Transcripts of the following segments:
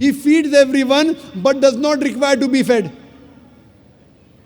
He feeds everyone but does not require to be fed।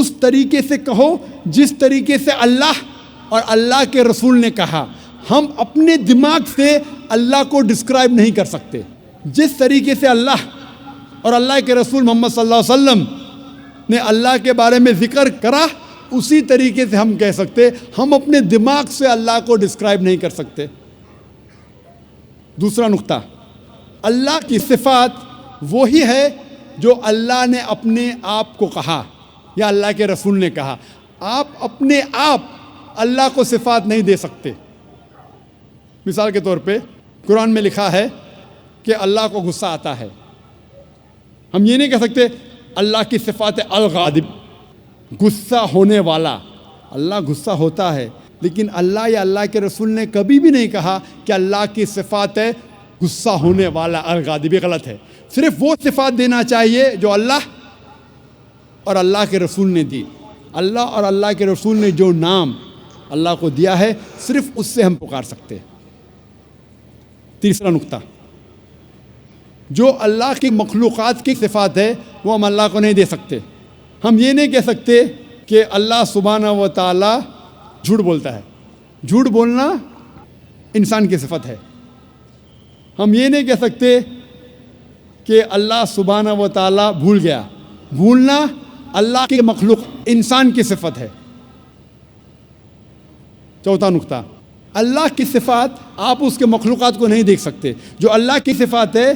اس طریقے سے کہو جس طریقے سے اللہ اور اللہ کے رسول نے کہا. ہم اپنے دماغ سے اللہ کو ڈسکرائب نہیں کر سکتے. جس طریقے سے اللہ اور اللہ کے رسول محمد صلی اللہ علیہ وسلم نے اللہ کے بارے میں ذکر کرا, اسی طریقے سے ہم کہہ سکتے. ہم اپنے دماغ سے اللہ کو ڈسکرائب نہیں کر سکتے. دوسرا نقطہ, اللہ کی صفات وہی ہے جو اللہ نے اپنے آپ کو کہا یا اللہ کے رسول نے کہا. آپ اپنے آپ اللہ کو صفات نہیں دے سکتے. مثال کے طور پہ قرآن میں لکھا ہے کہ اللہ کو غصہ آتا ہے. ہم یہ نہیں کہہ سکتے اللہ کی صفات الغاضب, غصہ ہونے والا. اللہ غصہ ہوتا ہے, لیکن اللہ یا اللہ کے رسول نے کبھی بھی نہیں کہا کہ اللہ کی صفات ہے غصہ ہونے والا الغاضب. غلط ہے. صرف وہ صفات دینا چاہیے جو اللہ اور اللہ کے رسول نے دی. اللہ اور اللہ کے رسول نے جو نام اللہ کو دیا ہے, صرف اس سے ہم پکار سکتے. تیسرا نقطہ, جو اللہ کی مخلوقات کی صفات ہے وہ ہم اللہ کو نہیں دے سکتے. ہم یہ نہیں کہہ سکتے کہ اللہ سبحانہ و تعالی جھوٹ بولتا ہے. جھوٹ بولنا انسان کی صفت ہے. ہم یہ نہیں کہہ سکتے کہ اللہ سبحانہ و تعالی بھول گیا. بھولنا اللہ کی مخلوق انسان کی صفت ہے. چوتھا نقطہ, اللہ کی صفات آپ اس کے مخلوقات کو نہیں دیکھ سکتے. جو اللہ کی صفات ہے,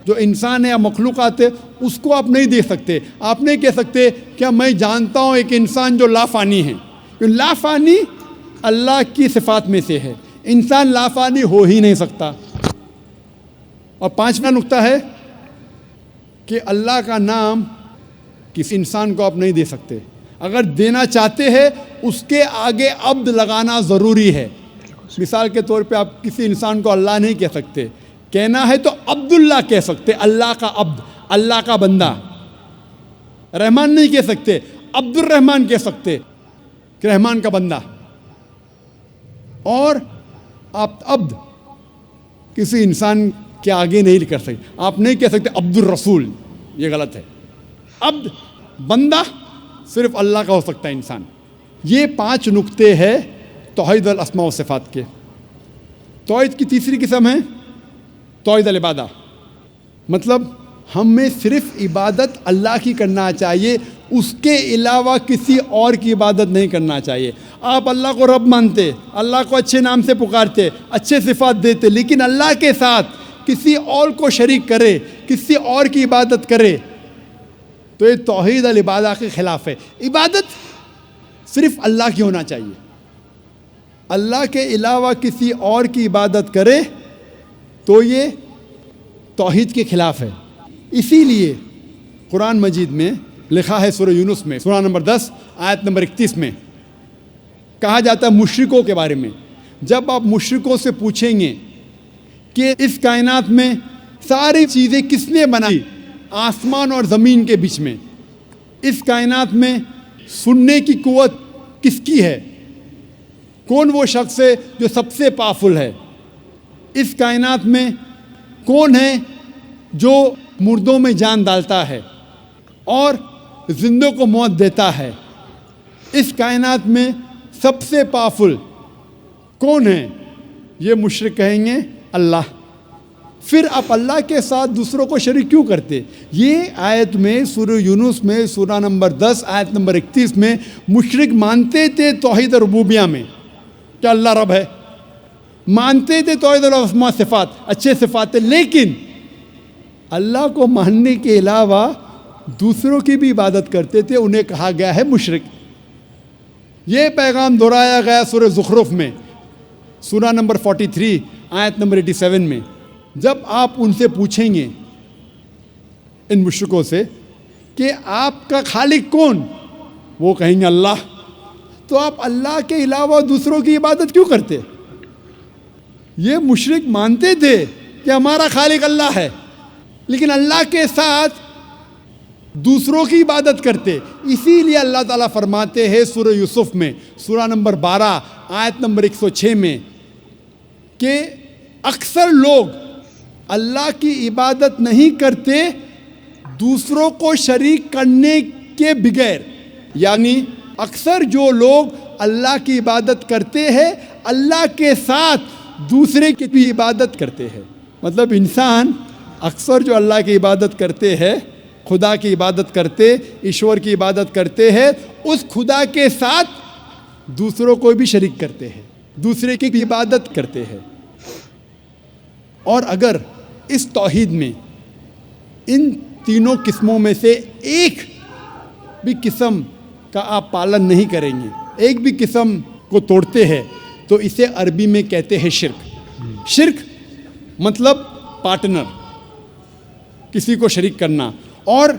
جو انسان ہے یا مخلوقات ہے, اس کو آپ نہیں دیکھ سکتے. آپ نہیں کہہ سکتے کہ میں جانتا ہوں ایک انسان جو لافانی ہے. لافانی اللہ کی صفات میں سے ہے. انسان لافانی ہو ہی نہیں سکتا. اور پانچواں نقطہ ہے کہ اللہ کا نام کسی انسان کو آپ نہیں دے سکتے. اگر دینا چاہتے ہیں اس کے آگے عبد لگانا ضروری ہے. مثال کے طور پہ آپ کسی انسان کو اللہ نہیں کہہ سکتے. کہنا ہے تو عبداللہ کہہ سکتے, اللہ کا عبد, اللہ کا بندہ. رحمان نہیں کہہ سکتے, عبد الرحمان کہہ سکتے کہ رحمان کا بندہ. اور آپ عبد کسی انسان کے آگے نہیں کر سکتے. آپ نہیں کہہ سکتے عبد الرسول, یہ غلط ہے. عبد بندہ صرف اللہ کا ہو سکتا ہے انسان. یہ 5 نقطے ہیں توحید الاسماء و صفات کے. توحید کی تیسری قسم ہے توحید العبادہ. مطلب ہمیں صرف عبادت اللہ کی کرنا چاہیے, اس کے علاوہ کسی اور کی عبادت نہیں کرنا چاہیے. آپ اللہ کو رب مانتے, اللہ کو اچھے نام سے پکارتے, اچھے صفات دیتے, لیکن اللہ کے ساتھ کسی اور کو شریک کرے, کسی اور کی عبادت کرے, تو یہ توحید العبادہ کے خلاف ہے. عبادت صرف اللہ کی ہونا چاہیے. اللہ کے علاوہ کسی اور کی عبادت کرے تو یہ توحید کے خلاف ہے. اسی لیے قرآن مجید میں لکھا ہے سورہ یونس میں سورہ نمبر 10 آیت نمبر 31 میں کہا جاتا ہے مشرکوں کے بارے میں. جب آپ مشرکوں سے پوچھیں گے کہ اس کائنات میں ساری چیزیں کس نے بنائی, آسمان اور زمین کے بیچ میں, اس کائنات میں سننے کی قوت کس کی ہے, کون وہ شخص ہے جو سب سے پاورفل ہے, اس کائنات میں کون ہے جو مردوں میں جان ڈالتا ہے اور زندوں کو موت دیتا ہے, اس کائنات میں سب سے پاورفل کون ہے, یہ مشرک کہیں گے اللہ. پھر آپ اللہ کے ساتھ دوسروں کو شریک کیوں کرتے؟ یہ آیت میں سورہ یونس میں سورہ نمبر 10 آیت نمبر 31 میں مشرک مانتے تھے توحید ربوبیہ میں کہ اللہ رب ہے, مانتے تھے توحید الاسماء صفات, اچھے صفات, لیکن اللہ کو ماننے کے علاوہ دوسروں کی بھی عبادت کرتے تھے. انہیں کہا گیا ہے مشرک. یہ پیغام دہرایا گیا سورہ زخرف میں سورہ نمبر 43 آیت نمبر 87 میں. جب آپ ان سے پوچھیں گے ان مشرکوں سے کہ آپ کا خالق کون, وہ کہیں گے اللہ, تو آپ اللہ کے علاوہ دوسروں کی عبادت کیوں کرتے؟ یہ مشرک مانتے تھے کہ ہمارا خالق اللہ ہے, لیکن اللہ کے ساتھ دوسروں کی عبادت کرتے. اسی لیے اللہ تعالیٰ فرماتے ہیں سورہ یوسف میں سورہ نمبر 12 آیت نمبر 106 میں کہ اکثر لوگ اللہ کی عبادت نہیں کرتے دوسروں کو شریک کرنے کے بغیر. یعنی اکثر جو لوگ اللہ کی عبادت کرتے ہیں اللہ کے ساتھ دوسرے کی بھی عبادت کرتے ہیں. مطلب انسان اکثر جو اللہ کی عبادت کرتے ہیں, خدا کی عبادت کرتے, ایشور کی عبادت کرتے ہیں, اس خدا کے ساتھ دوسروں کو بھی شریک کرتے ہیں, دوسرے کی بھی عبادت کرتے ہیں. اور اگر اس توحید میں ان تینوں قسموں میں سے ایک بھی قسم کا آپ پالن نہیں کریں گے, ایک بھی قسم کو توڑتے ہیں, تو اسے عربی میں کہتے ہیں شرک. شرک مطلب پارٹنر, کسی کو شریک کرنا. اور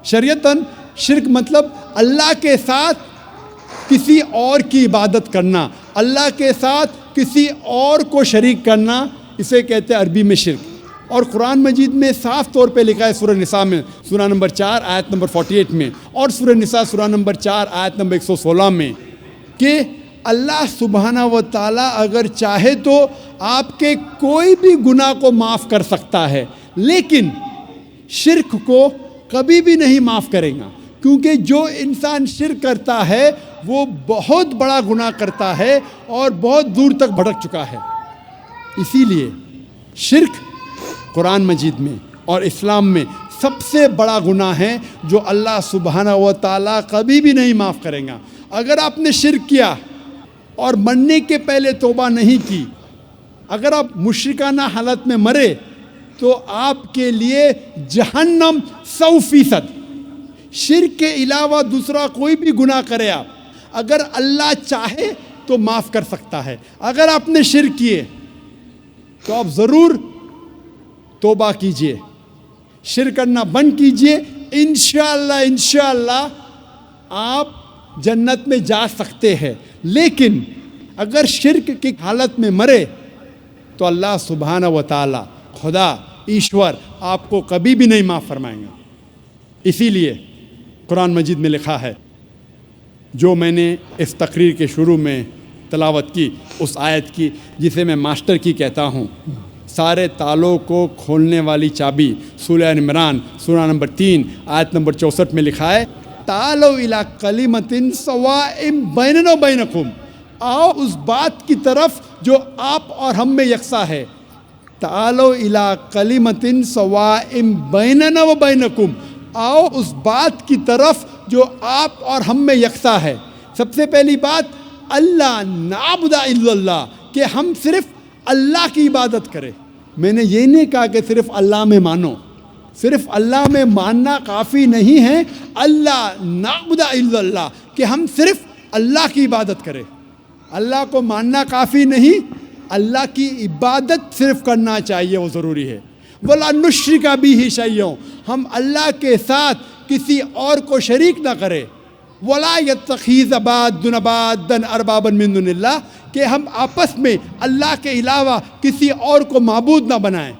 شریعتاً شرک مطلب اللہ کے ساتھ کسی اور کی عبادت کرنا, اللہ کے ساتھ کسی اور کو شریک کرنا, اسے کہتے ہیں عربی میں شرک. اور قرآن مجید میں صاف طور پہ لکھا ہے سورہ نساء میں سورہ نمبر 4 آیت نمبر 48 میں, اور سورہ نساء سورہ نمبر 4 آیت نمبر 116 میں, کہ اللہ سبحانہ و تعالیٰ اگر چاہے تو آپ کے کوئی بھی گناہ کو معاف کر سکتا ہے, لیکن شرک کو کبھی بھی نہیں معاف کرے گا, کیونکہ جو انسان شرک کرتا ہے وہ بہت بڑا گناہ کرتا ہے اور بہت دور تک بھٹک چکا ہے. اسی لیے شرک قرآن مجید میں اور اسلام میں سب سے بڑا گناہ ہے جو اللہ سبحانہ و تعالیٰ کبھی بھی نہیں معاف کرے گا. اگر آپ نے شرک کیا اور مرنے کے پہلے توبہ نہیں کی, اگر آپ مشرکانہ حالت میں مرے, تو آپ کے لیے جہنم 100%. شرک کے علاوہ دوسرا کوئی بھی گناہ کرے آپ, اگر اللہ چاہے تو معاف کر سکتا ہے. اگر آپ نے شرک کیے تو آپ ضرور توبہ کیجئے, شرک کرنا بند کیجئے, انشاءاللہ آپ جنت میں جا سکتے ہیں. لیکن اگر شرک کی حالت میں مرے تو اللہ سبحانہ و تعالی, خدا ایشور, آپ کو کبھی بھی نہیں معاف فرمائیں گا. اسی لیے قرآن مجید میں لکھا ہے, جو میں نے اس تقریر کے شروع میں تلاوت کی, اس آیت کی جسے میں ماسٹر کی کہتا ہوں, سارے تالوں کو کھولنے والی چابی, سورہ عمران سورہ نمبر 3 آیت نمبر 64 میں لکھا ہے, تعالوا الی کلمۃ سواء بیننا و بینکم, آؤ اس بات کی طرف جو آپ اور ہم میں یکساں ہے. تعالوا الی کلمۃ سواء بیننا و بینکم, آؤ اس بات کی طرف جو آپ اور ہم میں یکساں ہے. سب سے پہلی بات, اللہ نعبد الا اللہ, کہ ہم صرف اللہ کی عبادت کریں. میں نے یہ نہیں کہا کہ صرف اللہ میں مانو, صرف اللہ میں ماننا کافی نہیں ہے. اللہ نعبد الا اللہ, کہ ہم صرف اللہ کی عبادت کریں. اللہ کو ماننا کافی نہیں, اللہ کی عبادت صرف کرنا چاہیے, وہ ضروری ہے. وَلَا نُشْرِكَ بِهِ شَيْئًا, ہم اللہ کے ساتھ کسی اور کو شریک نہ کریں. وَلَا يَتَّخِذَ بَعْضُنَا بَعْضًا أَرْبَابًا مِّن دُونِ اللَّهِ, کہ ہم آپس میں اللہ کے علاوہ کسی اور کو معبود نہ بنائیں.